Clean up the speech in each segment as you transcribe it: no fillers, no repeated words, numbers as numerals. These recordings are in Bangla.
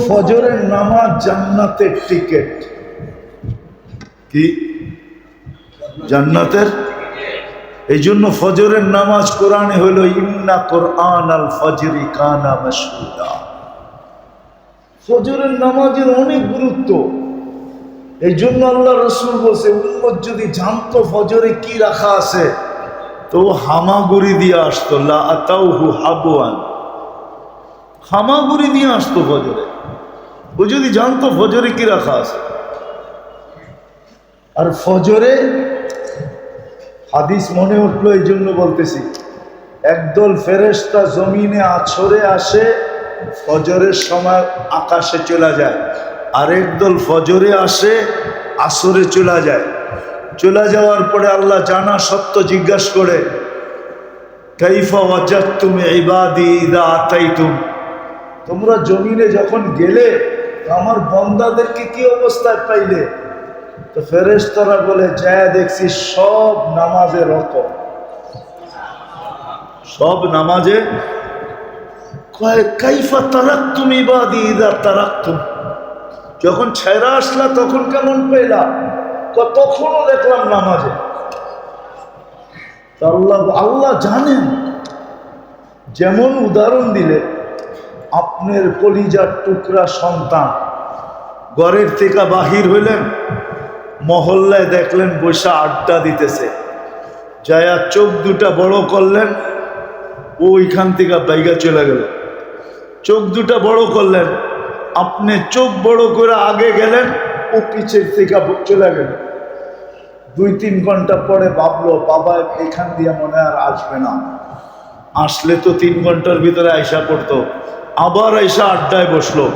ফজরের নামাজ জান্নাতের টিকেট। কি জান্নাতের? এই জন্য ফজরের নামাজ কোরআনে হলো ইন্না কোরআন আল ফজরি কানা মাশহুদা। ফজরের নামাজের অনেক গুরুত্ব। এই জন্য আল্লাহ রসুল বলছে, উম্মত যদি জানতো ফজরে কি রাখা আছে তো হামাগুড়ি দিয়ে আসতো, লা আতাউহু হাবওয়ান, হামাগুড়ি দিয়ে আসতো ফজরে। ও যদি জানতো ফজরে কি রাখা আছে। আর ফজরে হাদিস মনে উঠলো, এই জন্য বলতেছি, একদল ফেরেশতা জমিনে আছরে আসে, ফজরের সময় আকাশে চলে যায়। আরেক দল ফজরে আসে, আসরে চলে যায়। চলে যাওয়ার পরে আল্লাহ জানা সত্য জিজ্ঞাসা করে, কাইফা ওয়াজাদতুম ইবাদি ইযা আতাইতুম, তোমরা জমিনে যখন গেলে আমার বান্দাদেরকে কি অবস্থায় পাইলে? তো ফেরেশতারা বলে, যায় দেখছি সব নামাজে রত, সব নামাজে। কাইফা তারাকতুম ইবাদি ইযা তারাকতুম, যখন ছেড়া আসলা তখন কেমন পেলা? তখনও দেখলাম নামাজে। আল্লাহ জানেন। যেমন উদাহরণ দিলে, আপনার কলিজার টুকরা সন্তান ঘরের থেকে বাহির হইলেন, মহল্লায় দেখলেন বসে আড্ডা দিতেছে, যায়া চোখ দুটা বড় করলেন, ওইখান থেকে বাইগা চলে গেল। চোখ দুটা বড় করলেন, আপনি চোখ বড় করে আগে গেলেন, ও পিছের থেকে চলে গেল। 2-3 ঘন্টা পরে ভাবলো, বাবা এখান দিয়ে মনে আর আসবে না, আসলে তো 3 ঘন্টার ভিতরে আইসা পড়তো। আবার আইসা আড্ডায় বসলো,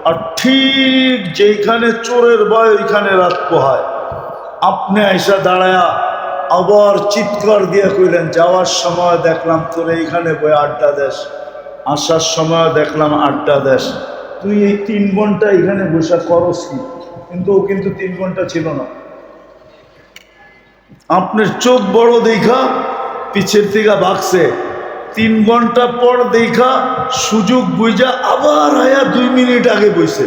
আর ঠিক যেখানে চোরের ভয় ওইখানে রাত পোহায়। আপনি আইসা দাঁড়ায়া আবার চিৎকার দিয়ে কইলেন, যাওয়ার সময় দেখলাম তোর এইখানে বই আড্ডা দেশ, আসার সময় দেখলাম আড্ডা দেশ, তুই এই 3 ঘন্টা এখানে বসে করস কি? কিন্তু ও কিন্তু 3 ঘন্টা ছিল না। আপনার চোখ বড় দেখা পিছের থেকে ভাগছে, 3 ঘন্টা পর দেখা সুযোগ বুঝা আবার আয়া 2 মিনিট আগে বইছে।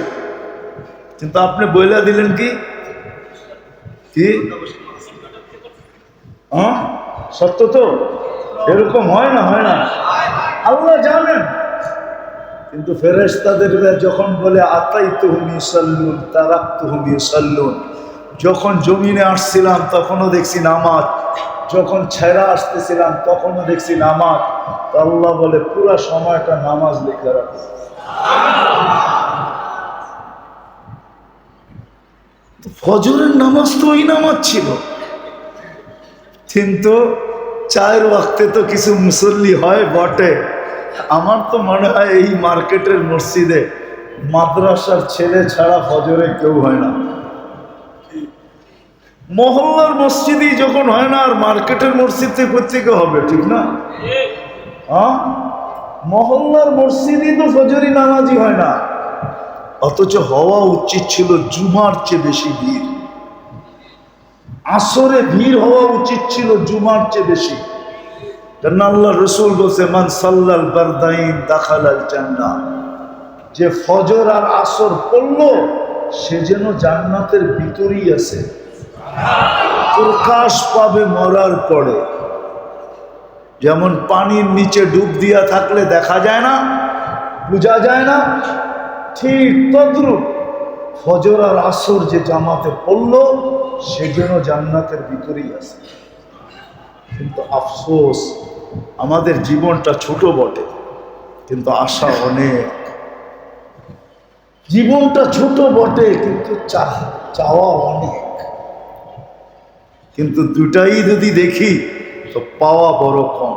কিন্তু আপনি বইলা দিলেন কি কি সত্য তো? এরকম হয় না? হয় না? আল্লাহ জানেন। কিন্তু ফেরেশতাদের যখন বলে আতাইতুহুম ইউসাল্লুন তারাকতুহুম ইউসাল্লুন, যখন জমিনে আসছিলাম তখনও দেখছি নামাজ, যখন ছেড়া আসতেছিলাম তখনও দেখছি নামাজ। তো আল্লাহ বলে পুরা সময়টা নামাজ লিখে রাখো। ফজরের নামাজ তো ওই নামাজ ছিল, কিন্তু 4 ওয়াক্তে তো কিছু মুসল্লি হয় বটে। আমার তো মনে হয় এই মার্কেটের মসজিদে মাদ্রাসার ছেলে ছাড়া ফজরে কেউ হয় না। মহল্লার মসজিদই যখন হয় না, আর মার্কেটের মসজিদে কোত্থেকে হবে? ঠিক না? মহল্লার মসজিদই তো ফজরি নামাজই হয় না। অথচ হওয়া উচিত ছিল জুমার চেয়ে বেশি ভিড়, আসরে ভিড় হওয়া উচিত ছিল জুমার চেয়ে বেশি। কারণ আল্লাহ রসুল বলছে, মান সাল্লাল বারদাইন দাখালাল জান্নাহ, যে ফজর আর আসর পড়লো সে যেন জান্নাতের ভিতরেই আছে, প্রকাশ পাবে মরার পরে। যেমন পানির নিচে ডুব দিয়া থাকলে দেখা যায় না, বোঝা যায় না, ঠিক তদ্রূপ ফজর আর আসর যে জামাতে পড়লো সে যেন জান্নাতের ভিতরেই আছে। কিন্তু আফসোস, আমাদের জীবনটা ছোট বটে কিন্তু আশা অনেক। জীবনটা ছোট বটে কিন্তু চাওয়া অনেক। কিন্তু দুটাই যদি দেখি তো পাওয়া বড় কম।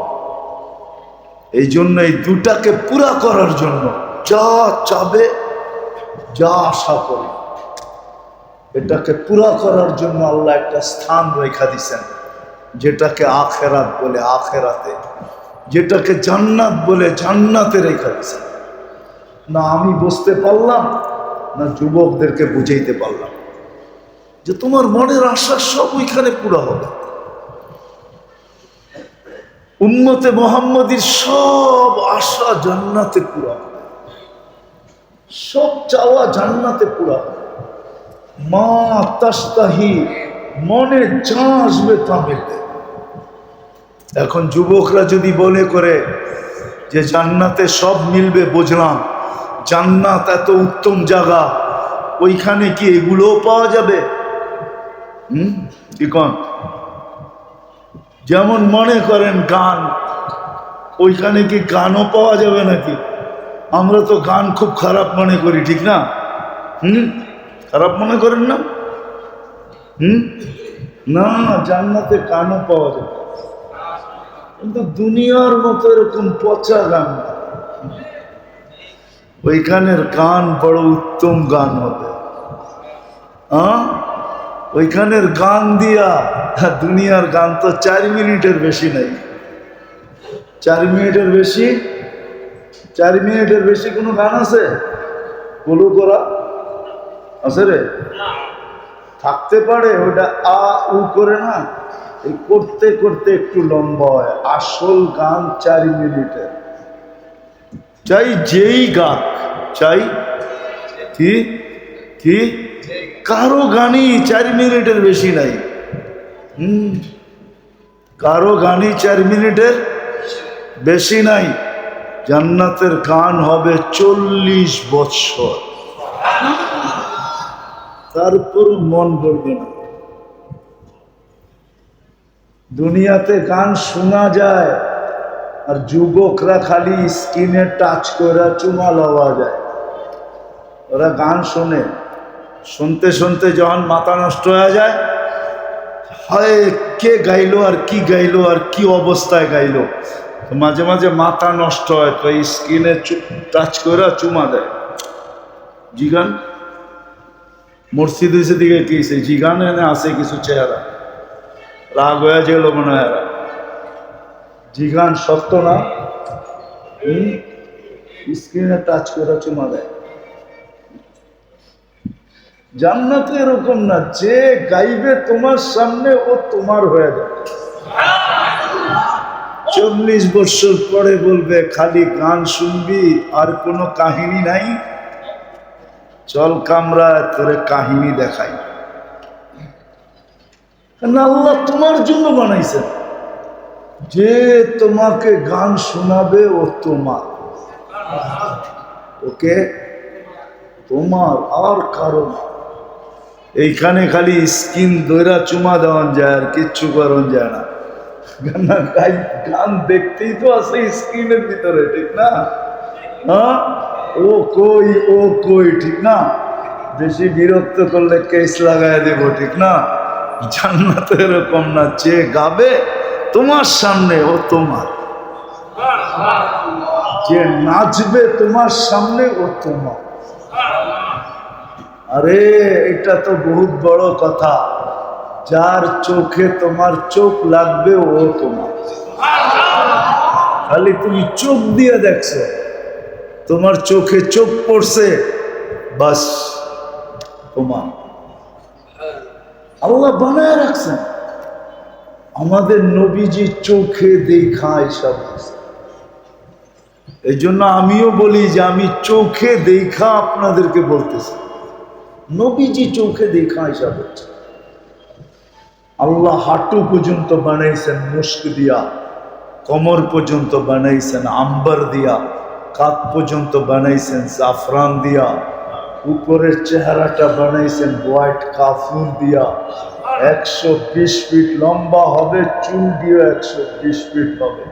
এই জন্য এই দুটাকে পুরা করার জন্য যা চাবে, যা আশা করে, এটাকে পুরা করার জন্য আল্লাহ একটা স্থান রেখা দিছেন, যেটাকে আখেরাত বলে আখেরাতে, যেটাকে জান্নাত বলে জান্নাতে রেখা দিছেন। না আমি বুঝতে পারলাম, না যুবকদেরকে বুঝাইতে পারলাম যে তোমার মনের আশা সব ওইখানে পুরা হবে। উম্মতে মুহাম্মদীর সব আশা জান্নাতে পুরা হবে, সব চাওয়া জান্নাতে পুরা। মা তাস্তাহি, মনে যা আসবে তা মিলবে। এখন যুবকরা যদি বলে করে যে জান্নাতে সব মিলবে, বুঝলাম জান্নাত এত উত্তম জায়গা, ওইখানে কি এগুলোও পাওয়া যাবে? কি কন? যেমন মনে করেন গান, ওইখানে কি গানও পাওয়া যাবে নাকি? আমরা তো গান খুব খারাপ মনে করি, ঠিক না? খারাপ মনে করেন না? না, জান্নাতে গানও পাওয়া যাবে, কিন্তু দুনিয়ার মতো এরকম পচা গান না। ওইখানের গান বড় উত্তম গান হবে। ওইখানের গান দিয়া, দুনিয়ার গান তো 4 মিনিটের বেশি নাই। 4 মিনিটের বেশি, 4 মিনিটের বেশি কোনো গান আছে? বলো করা আছে রে? থাকতে পারে, ওটা আ উ করে না, এই করতে করতে একটু লম্বা হয়। আসল গান 4 মিনিটের, চাই যেই গাক, চাই কি কি কারো গানই 4 মিনিটের বেশি নাই। কারো গানই 4 মিনিটের বেশি নাই। জান্নাতের গান হবে 40 বৎসর, তারপর মন ভরবে না। দুনিয়াতে গান শোনা যায়, আর যুবকরা খালি স্ক্রিনে টাচ করে চুমা লওয়া যায়। ওরা গান শোনে, শুনতে শুনতে যখন মাথা নষ্ট হয়ে যায়, হয় কে গাইলো আর কি গাইলো আর কি অবস্থায় গাইলো, মাঝে মাঝে মাথা নষ্ট হয়, তো এই স্ক্রিনে টাচ করে চুমা দেয়। জিগান মসজিদ হয়েছে দিকে কি জিগান এনে আছে কিছু চেহারা, রাগ হয়ে গেল মনে হয়। জিগান সত্য না, স্ক্রিনে টাচ করে চুমা দেয়। জান্নাতে এরকম না, যে গাইবে তোমার সামনে ও তোমার হয়ে যাবে। 40 বছর পরে বলবে খালি গান শুনবি আর কোনো কাহিনী নাই, চল কামরা তোরে কাহিনী দেখাই। আল্লাহ তোমার জন্য বানাইছেন, যে তোমাকে গান শোনাবে ও তোমার, ওকে তোমার আর কারণ। এইখানে খালি স্কিন দৈরা চুমা দেওয়ান যায়, আর কিচ্ছু করন যায় না। গান দেখতেই তো আছে স্ক্রিনের ভিতরে, ঠিক না? হ্যাঁ, ও কই ও কই, ঠিক না? বেশি বিরক্ত করলে কেস লাগাই দেব, ঠিক না? জান্নাতে এরকম না, যে গাবে তোমার সামনে ও তোমার, যে নাচবে তোমার সামনে ও তোমার। আরে এটা তো বহুত বড় কথা, যার চোখে তোমার চোখ লাগবে ও তোমার। খালি তুমি চোখ দিয়ে দেখছো, তোমার চোখে চোখ পড়ছে, বাস তোমার। আল্লাহ বানায় রাখছেন, আমাদের নবীজি চোখে দেখা এসব। এই জন্য আমিও বলি যে আমি চোখে দেখা আপনাদেরকে বলতেছি, নবীজি চোখে দেখা এসব হচ্ছে। আল্লাহ হাঁটু পর্যন্ত বানাইছেন মুস্ক দিয়া, কোমর পর্যন্ত বানাইছেন আম্বার দিয়া, কাঁধ পর্যন্ত বানাইছেন জাফরান দিয়া, উপরের চেহারাটা বানাইছেন হোয়াইট কাফুর দিয়া। 120 ফিট লম্বা হবে, চুল দিয়ে 120 ফিট হবে।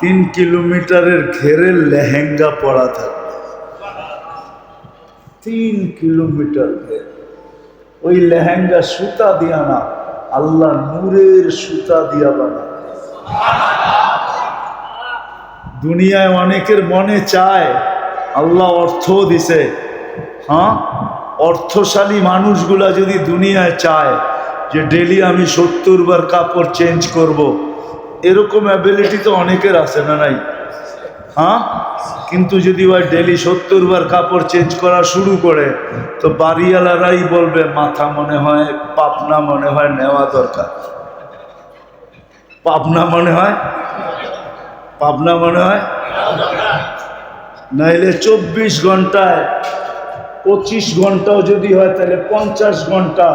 3 কিলোমিটারের ঘেরে লেহেঙ্গা পরা থাকবে, 3 কিলোমিটার ঘের। ওই লেহেঙ্গা সুতা দিয়া না, আল্লাহ নূরের সুতা দিয়া বানায়। দুনিয়ায় অনেকের মনে চায়, আল্লাহ অর্থ দিছে, হ্যাঁ, অর্থশালী মানুষগুলা যদি দুনিয়ায় চায় যে ডেলি আমি 70 বার কাপড় চেঞ্জ করব, এরকম অ্যাবিলিটি তো অনেকের আছে না নাই? হ্যাঁ, কিন্তু যদি ওই ডেলি 70 বার কাপড় চেঞ্জ করা শুরু করে, তো বাড়িওয়ালারাই বলবে মাথা মনে হয়, পাবনা মনে হয় নেওয়া দরকার। পাবনা মনে হয়, পাবনা মনে হয়। নাইলে 24 ঘন্টায় 25 ঘন্টাও যদি হয় তাহলে 50 ঘন্টা,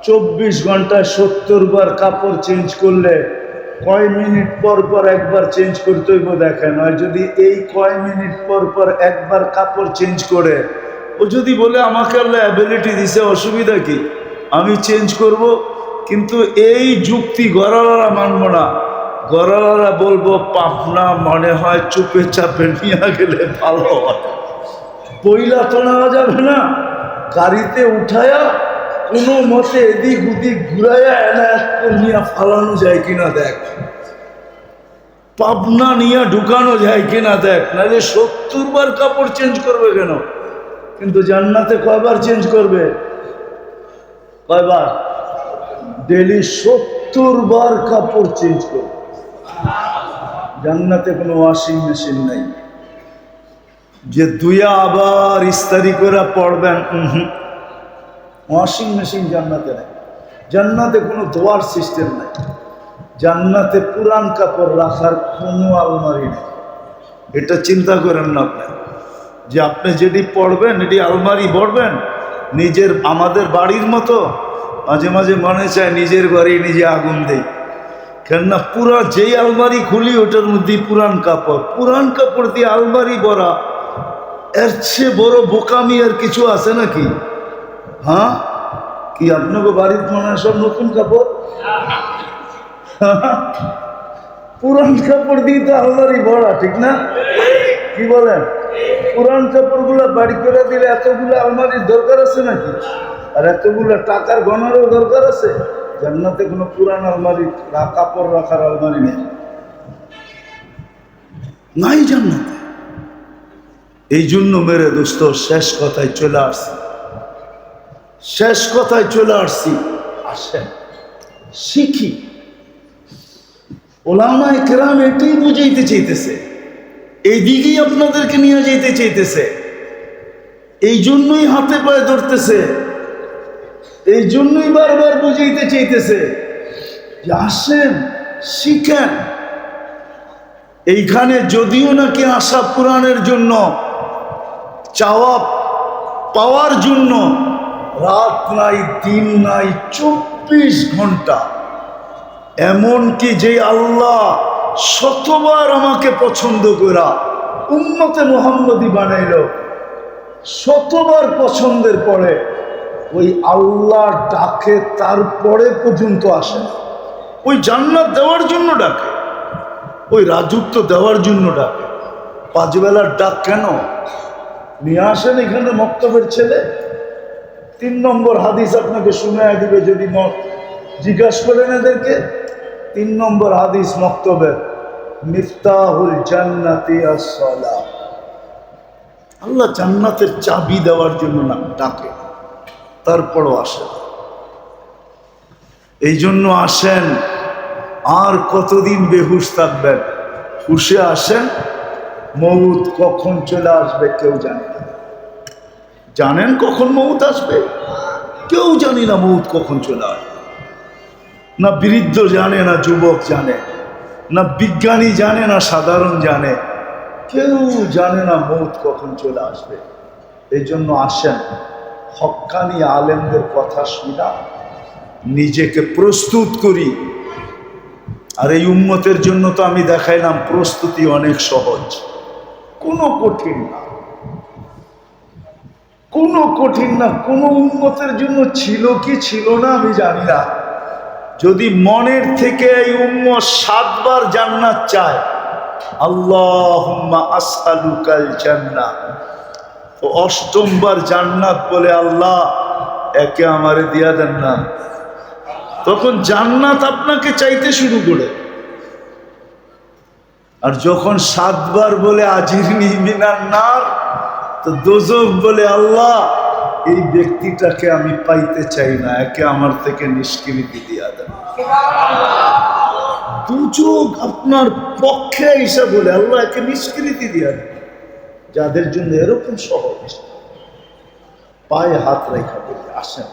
24 ঘন্টায় 70 বার কাপড় চেঞ্জ করলে কয় মিনিট পর পর একবার চেঞ্জ করতে হইব দেখেন। হয় যদি এই কয় মিনিট পর পর একবার কাপড় চেঞ্জ করে, ও যদি বলে আমাকে আল্লাহ অ্যাবিলিটি দিছে, অসুবিধা কি, আমি চেঞ্জ করব, কিন্তু এই যুক্তি গড়ালারা মানব না। গড়ালারা বলবো পাবনা মনে হয় চুপে চাপে নিয়ে গেলে ভালো হয়, পইলা তো নেওয়া যাবে না, গাড়িতে উঠায়া কোনো মতে এদিক ওদিক ঘুরাইয়া এনায়াত নিয়ে ফালানো যায় কিনা দেখ, পাবনা নিয়ে ঢুকানো যায় কিনা দেখ, নাহলে 70 বার কাপড় চেঞ্জ করবে কেন? কিন্তু জান্নাতে কয়বার চেঞ্জ করবে? কয়বার? ডেলি 70 বার কাপড় চেঞ্জ করবে। জান্নাতে কোনো ওয়াশিং মেশিন নাই যে দুইয়া আবার ইস্তারি করে পড়বেন। ওয়াশিং মেশিন জান্নাতে নাই। জান্নাতে কোনো ধোয়ার সিস্টেম নাই। জান্নাতে পুরান কাপড় রাখার কোনো আলমারি নেই। এটা চিন্তা করেন না আপনি, যে আপনি যেটি পড়বেন এটি আলমারি ভরবেন নিজের। আমাদের বাড়ির মতো মাঝে মাঝে মনে চায় নিজের বাড়ি নিজে আগুন দেই, কেননা পুরা যেই আলমারি খুলি ওটার মধ্যেই পুরান কাপড় দিয়ে আলমারি ভরা। এর চেয়ে বড় বোকামি আর কিছু আছে নাকি? হ্যাঁ, কি আপনাকে বাড়িতে মনে হয় সব নতুন কাপড়? পুরান কাপড় দিয়ে তো আলমারি ভরা, ঠিক না? কি বলেন? পুরান কাপড়গুলো বাড়ি করে দিলে এতগুলো আলমারির দরকার আছে নাকি? আর এতগুলো টাকার গণারও দরকার আছে? জান্নাতে কোনো পুরান আলমারি, কাপড় রাখার আলমারি নেই, নাই জান্নাতে। এই জন্য মেরে দোস্ত শেষ কথায় চলে আসছি। আসেন শিখি। ওলামায়ে কেরাম এটাই বুঝাইতে চাইতেছে, এই দিকেই আপনাদেরকে নিয়ে যেতে চাইতেছে। এই জন্যই হাতে পায়ে ধরতেছে, এই জন্যই বারবার বুঝাইতে চাইতেছে যে আসেন শিখেন। এইখানে যদিও নাকি আসা কোরআনের জন্য, চাওয়া পাওয়ার জন্য, রাত নাই দিন নাই 24 ঘন্টা। এমনকি যে আল্লাহ শতবার আমাকে পছন্দ করা উম্মতে মুহাম্মদী বানাইল, শতবার পছন্দের পরে ওই আল্লাহ ডাকে তারপরে পর্যন্ত আসে না। ওই জান্নাত দেওয়ার জন্য ডাকে, ওই রাজত্ব দেওয়ার জন্য ডাকে। 5 বেলার ডাক কেন? নিয়ে আসেন এখানে মক্তবের ছেলে। 3 নম্বর হাদিস আপনাকে শুনায় দিবে যদি জিজ্ঞাসা করেন এদেরকে। 3 নম্বর হাদিস মক্তবের, মিফতাহুল জান্নাতি আস-সালাহ। আল্লাহ জান্নাতের চাবি দেওয়ার জন্য না ডাকে, তারপরও আসেন। এই জন্য আসেন। আর কতদিন বেহুশ থাকবেন? হুশে আসেন। মউত কখন চলে আসবে কেউ জানে না। জানেন কখন মউত আসবে? কেউ জানি না মউত কখন চলে আসবে। না বৃদ্ধ জানে, না যুবক জানে, না বিজ্ঞানী জানে, না সাধারণ জানে, কেউ জানে না মউত কখন চলে আসবে। এই জন্য আসেন, হক্কানি আলেমদের কথা শুনা নিজেকে প্রস্তুত করি। আর এই উম্মতের জন্য তো আমি দেখাইলাম প্রস্তুতি অনেক সহজ, কোনো কঠিন না, কোনো কঠিন না। কোনো উম্মতের জন্য ছিল কি ছিল না আমি জানি না। যদি মনের থেকে এই উম্মত 7 বার জান্নাত চায়, আল্লাহুম্মা আসআলুকাল জান্নাহ, তো 8ম বার জান্নাত বলে আল্লাহ একে আমারে দিয়া দেন না, তখন জান্নাত আপনাকে চাইতে শুরু করে। আর যখন 7 বার বলে আজিরনি মিনান নার, তো দোজখ বলে আল্লাহ এই ব্যক্তিটাকে আমি পাইতে চাই না, একে আমার থেকে নিষ্কৃতি দিয়া দেন। দোজখ আপনার পক্ষে এসে বলে আল্লাহ একে নিষ্কৃতি দিয়া দেন। যাদের জন্য এরকম সহজ, পায়ে হাত রেখা বলে আসেন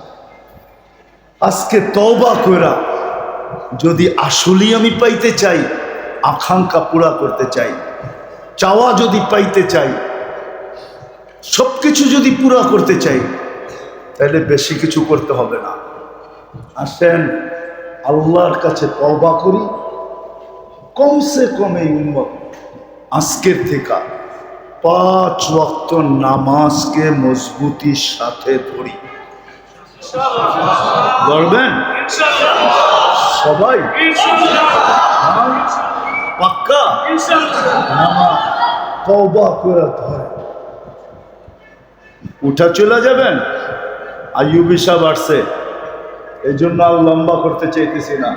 আজকে তওবা কইরা, যদি আসলেই আমি পাইতে চাই, আকাঙ্ক্ষা পুরা করতে চাই, চাওয়া যদি পাইতে চাই, সব কিছু যদি পুরা করতে চাই, তাহলে বেশি কিছু করতে হবে না। আসেন আল্লাহর কাছে তওবা করি, কমসে কম এই উম্মত আজকের থেকে 5 ওয়াক্ত নামাজকে মজবুতির সাথে ধরি। ধরবেন সবাই? পাক্কা নামাজ তওবা করে ধরে উঠা চলে যাবেন। আইয়ুবী সাহেব আসছে, এই জন্য আর লম্বা করতে চাইতেছি না,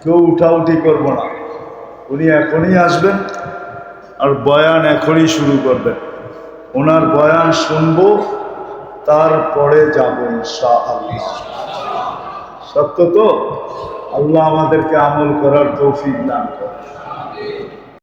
কেউ উঠাউঠি করব না। উনি এখনই আসবেন আর বয়ান এখনই শুরু করবেন। ওনার বয়ান শুনবো, তারপরে যাব ইনশাআল্লাহ। সত্য তো? আল্লাহ আমাদেরকে আমল করার তৌফিক দান করেন।